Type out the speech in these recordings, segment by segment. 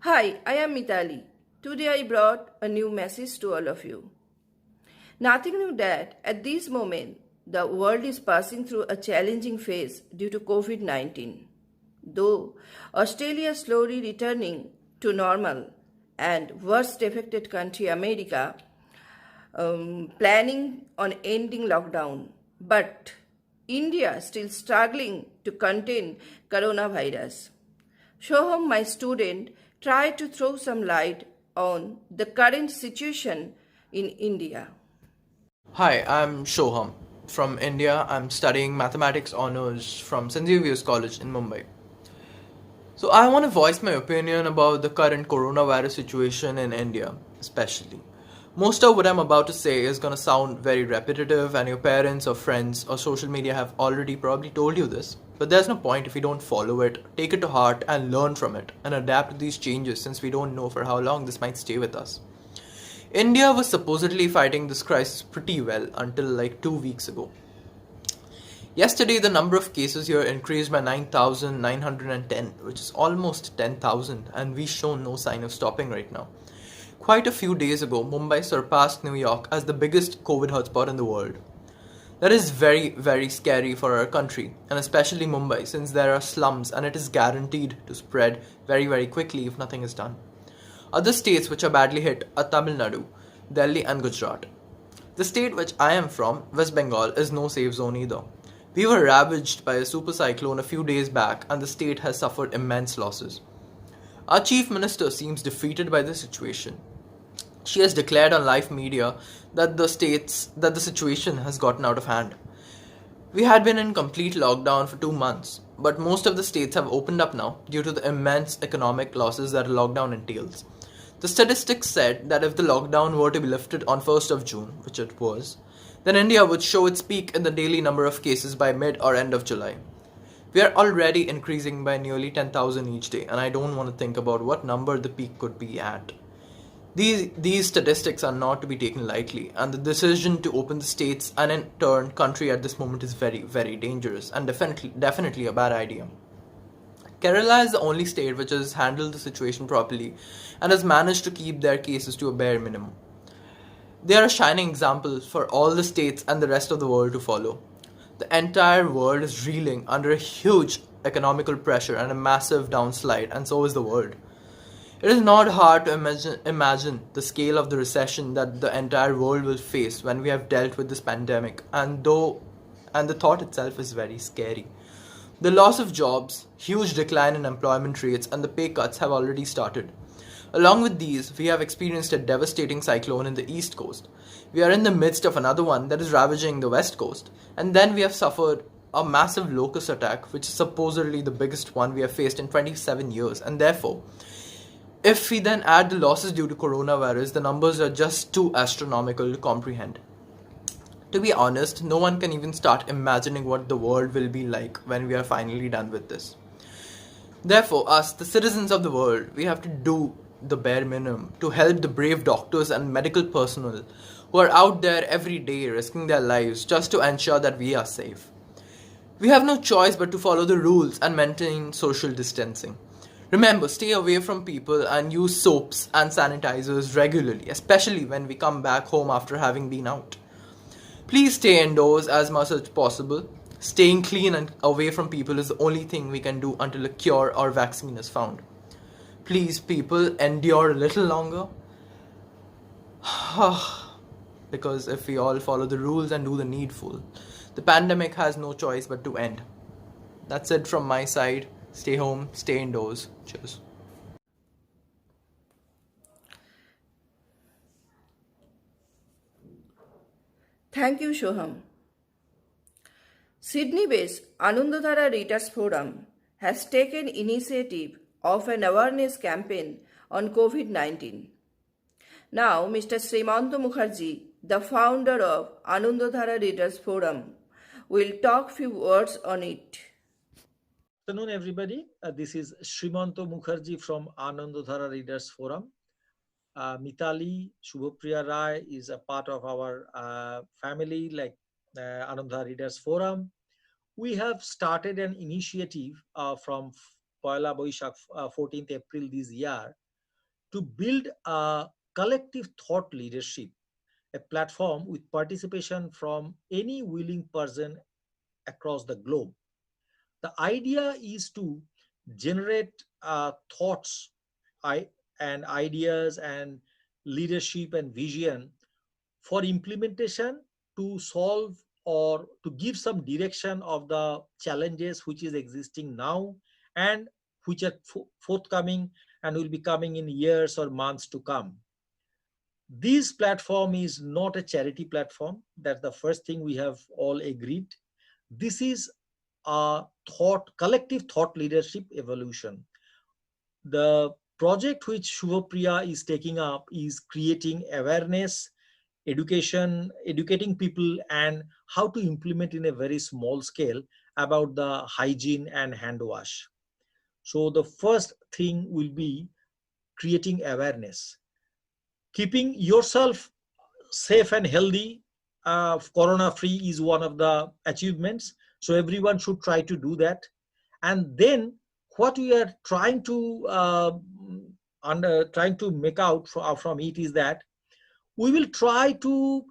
Hi, I am Mitali. Today I brought a new message to all of you. Nothing new that at this moment the world is passing through a challenging phase due to COVID 19. Though Australia is slowly returning to normal and worst affected country America planning on ending lockdown, but India still struggling to contain coronavirus. Shoham, my student, tried to throw some light on the current situation in India. Hi, I'm Shoham from India. I'm studying mathematics honors from St. Xavier's College in Mumbai. So, I want to voice my opinion about the current coronavirus situation in India, especially. Most of what I'm about to say is going to sound very repetitive, and your parents or friends or social media have already probably told you this. But there's no point if you don't follow it, take it to heart, and learn from it, and adapt to these changes since we don't know for how long this might stay with us. India was supposedly fighting this crisis pretty well until like 2 weeks ago. Yesterday, the number of cases here increased by 9,910, which is almost 10,000, and we show no sign of stopping right now. Quite a few days ago, Mumbai surpassed New York as the biggest COVID hotspot in the world. That is very, very scary for our country, and especially Mumbai, since there are slums and it is guaranteed to spread very, very quickly if nothing is done. Other states which are badly hit are Tamil Nadu, Delhi, and Gujarat. The state which I am from, West Bengal, is no safe zone either. We were ravaged by a super cyclone a few days back, and the state has suffered immense losses. Our chief minister seems defeated by the situation. She has declared on live media that the situation has gotten out of hand. We had been in complete lockdown for 2 months, but most of the states have opened up now due to the immense economic losses that a lockdown entails. The statistics said that if the lockdown were to be lifted on 1st of June, which it was, then India would show its peak in the daily number of cases by mid or end of July. We are already increasing by nearly 10,000 each day, and I don't want to think about what number the peak could be at. These statistics are not to be taken lightly, and the decision to open the states and in turn country at this moment is very, very dangerous and definitely a bad idea. Kerala is the only state which has handled the situation properly and has managed to keep their cases to a bare minimum. They are a shining example for all the states and the rest of the world to follow. The entire world is reeling under a huge economical pressure and a massive downslide, and so is the world. It is not hard to imagine the scale of the recession that the entire world will face when we have dealt with this pandemic, and the thought itself is very scary. The loss of jobs, huge decline in employment rates, and the pay cuts have already started. Along with these, we have experienced a devastating cyclone in the east coast. We are in the midst of another one that is ravaging the west coast, and then we have suffered a massive locust attack, which is supposedly the biggest one we have faced in 27 years, and therefore, if we then add the losses due to coronavirus, the numbers are just too astronomical to comprehend. To be honest, no one can even start imagining what the world will be like when we are finally done with this. Therefore, us, the citizens of the world, we have to do the bare minimum to help the brave doctors and medical personnel who are out there every day risking their lives just to ensure that we are safe. We have no choice but to follow the rules and maintain social distancing. Remember, stay away from people and use soaps and sanitizers regularly, especially when we come back home after having been out. Please stay indoors as much as possible. Staying clean and away from people is the only thing we can do until a cure or vaccine is found. Please, people, endure a little longer. Because if we all follow the rules and do the needful, the pandemic has no choice but to end. That's it from my side. Stay home, stay indoors. Cheers. Thank you, Shoham. Sydney-based Anandodhara Readers Forum has taken initiative of an awareness campaign on COVID-19. Now, Mr. Srimanta Mukherjee, the founder of Anandodhara Readers Forum, will talk few words on it. Afternoon, everybody. This is Srimanta Mukherjee from Anandodhara Readers Forum. Mitali Shubhapriya Rai is a part of our family, like Anandodhara Readers Forum. We have started an initiative from Poila Boishak, 14th April this year, to build a collective thought leadership, a platform with participation from any willing person across the globe. The idea is to generate thoughts I, and ideas and leadership and vision for implementation to solve or to give some direction of the challenges which is existing now and which are forthcoming and will be coming in years or months to come. This platform is not a charity platform. That's the first thing we have all agreed. This is a collective thought leadership evolution. The project which Shubhapriya is taking up is creating awareness, educating people and how to implement in a very small scale about the hygiene and hand wash. So the first thing will be creating awareness, keeping yourself safe and healthy, corona free is one of the achievements, so everyone should try to do that. And then what we are trying to trying to make out from it is that we will try to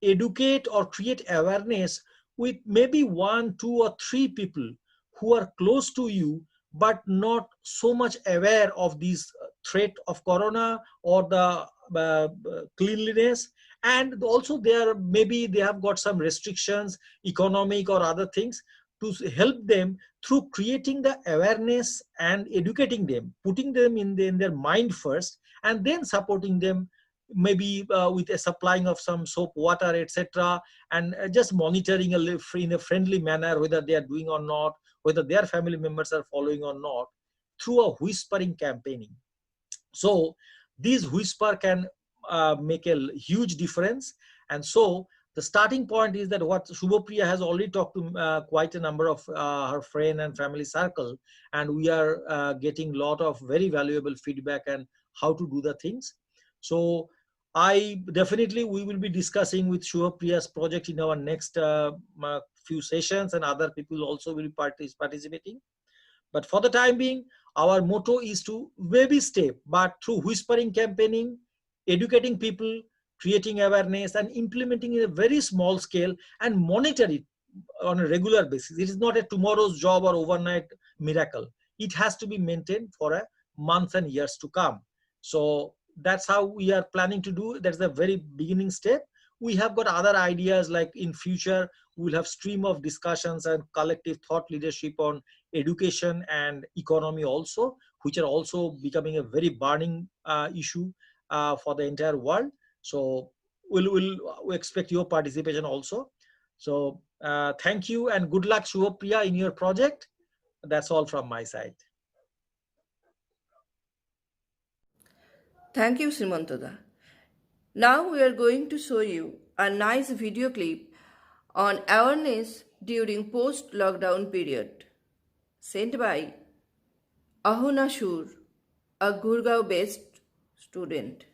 educate or create awareness with maybe one, two, or three people who are close to you but not so much aware of this threat of corona or the cleanliness. And also maybe they have got some restrictions, economic or other things, to help them through creating the awareness and educating them, putting them in their mind first, and then supporting them maybe with a supplying of some soap, water, etc., and just monitoring in a friendly manner whether they are doing or not, whether their family members are following or not, through a whispering campaigning. So this whisper can make a huge difference. And so the starting point is that what Shubhapriya has already talked to quite a number of her friend and family circle, and we are getting a lot of very valuable feedback and how to do the things. So we will be discussing with Shubhapriya's project in our next few sessions, and other people also will be participating. But for the time being, our motto is to baby step, but through whispering campaigning, educating people, creating awareness, and implementing in a very small scale and monitor it on a regular basis. It is not a tomorrow's job or overnight miracle. It has to be maintained for a month and years to come. So that's how we are planning to do. That's the very beginning step. We have got other ideas, like in future we'll have stream of discussions and collective thought leadership on education and economy also, which are also becoming a very burning issue for the entire world. So we'll expect your participation also. So thank you and good luck, Shubhapriya, in your project. That's all from my side. Thank you, Srimanta. Now we are going to show you a nice video clip on awareness during post-lockdown period, sent by Ahuna Shur, a Gurgaon-based student.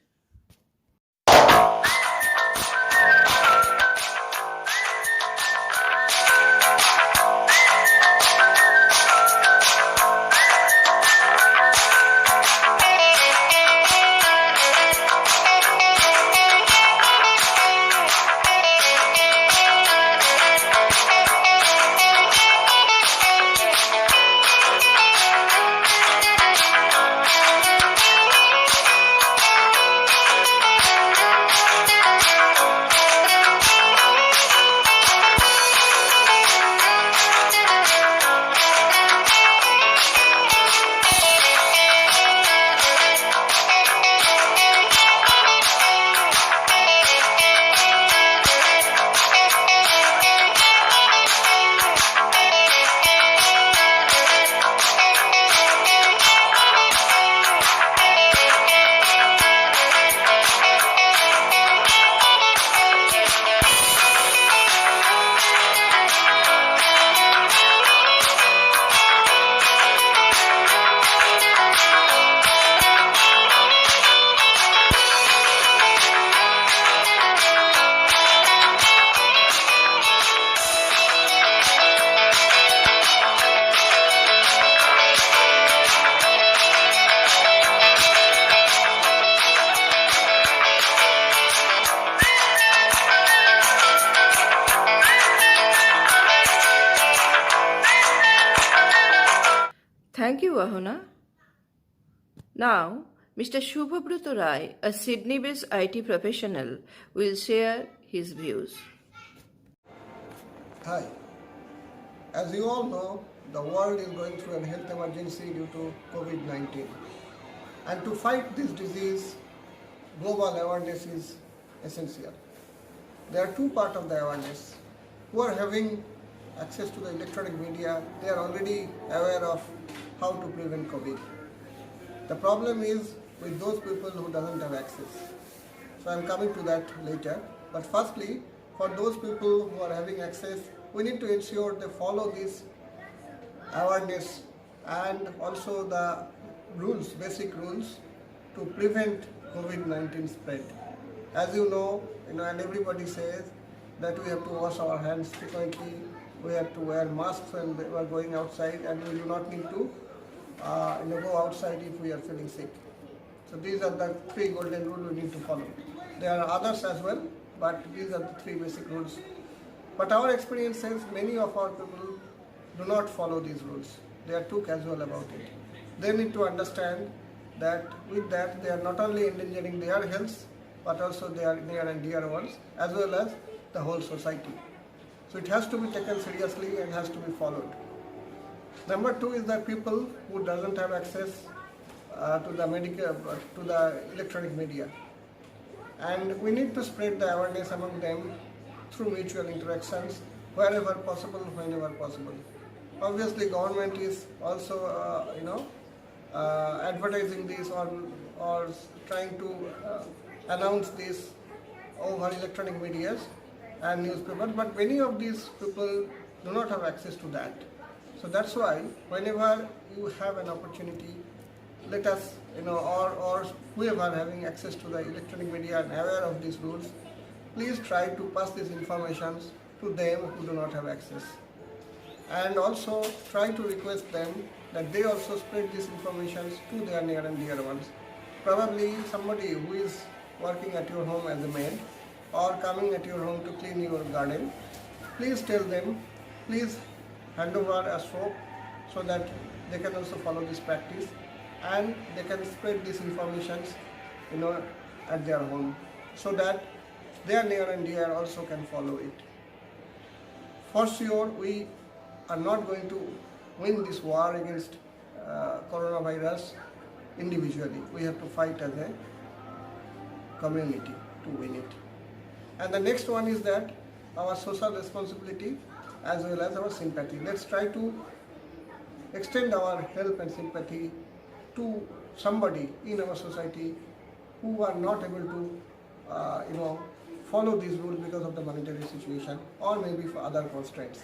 Thank you, Vahuna. Now, Mr. Shubhabruta Rai, a Sydney-based IT professional, will share his views. Hi. As you all know, the world is going through a health emergency due to COVID-19. And to fight this disease, global awareness is essential. There are two parts of the awareness. Who are having access to the electronic media, they are already aware of how to prevent COVID. The problem is with those people who doesn't have access. So I'm coming to that later. But firstly, for those people who are having access, we need to ensure they follow this awareness and also the rules, basic rules to prevent COVID-19 spread. As you know, and everybody says that we have to wash our hands frequently, we have to wear masks when we are going outside, and we do not need to go outside if we are feeling sick. So these are the three golden rules we need to follow. There are others as well, but these are the three basic rules. But our experience says many of our people do not follow these rules. They are too casual about it. They need to understand that with that they are not only endangering their health, but also their near and dear ones, as well as the whole society. So it has to be taken seriously and has to be followed. Number two is that people who doesn't have access to the electronic media. And we need to spread the awareness among them through mutual interactions wherever possible, whenever possible. Obviously, government is also, advertising this or trying to announce this over electronic medias and newspapers, but many of these people do not have access to that. So that's why whenever you have an opportunity, let us, or whoever having access to the electronic media and aware of these rules, please try to pass these informations to them who do not have access. And also try to request them that they also spread these information to their near and dear ones. Probably somebody who is working at your home as a maid or coming at your home to clean your garden, please tell them, please hand over a soap so that they can also follow this practice and they can spread these informations at their home so that their near and dear also can follow it. For sure, we are not going to win this war against coronavirus individually. We have to fight as a community to win it. And the next one is that our social responsibility as well as our sympathy. Let's try to extend our help and sympathy to somebody in our society who are not able to follow these rules because of the monetary situation or maybe for other constraints.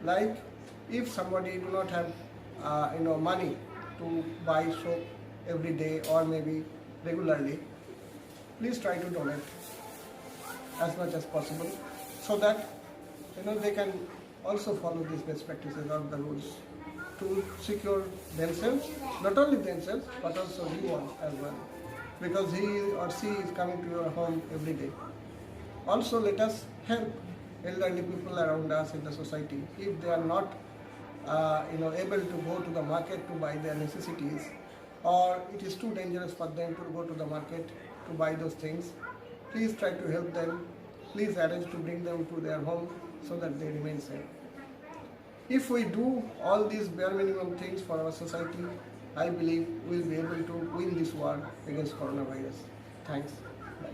Like if somebody do not have money to buy soap every day or maybe regularly, please try to donate as much as possible so that they can also follow these best practices or the rules to secure themselves, not only themselves but also you all as well, because he or she is coming to your home every day. Also, let us help elderly people around us in the society if they are not able to go to the market to buy their necessities, or it is too dangerous for them to go to the market to buy those things. Please try to help them. Please arrange to bring them to their home so that they remain safe. If we do all these bare minimum things for our society, I believe we will be able to win this war against coronavirus. Thanks. Bye.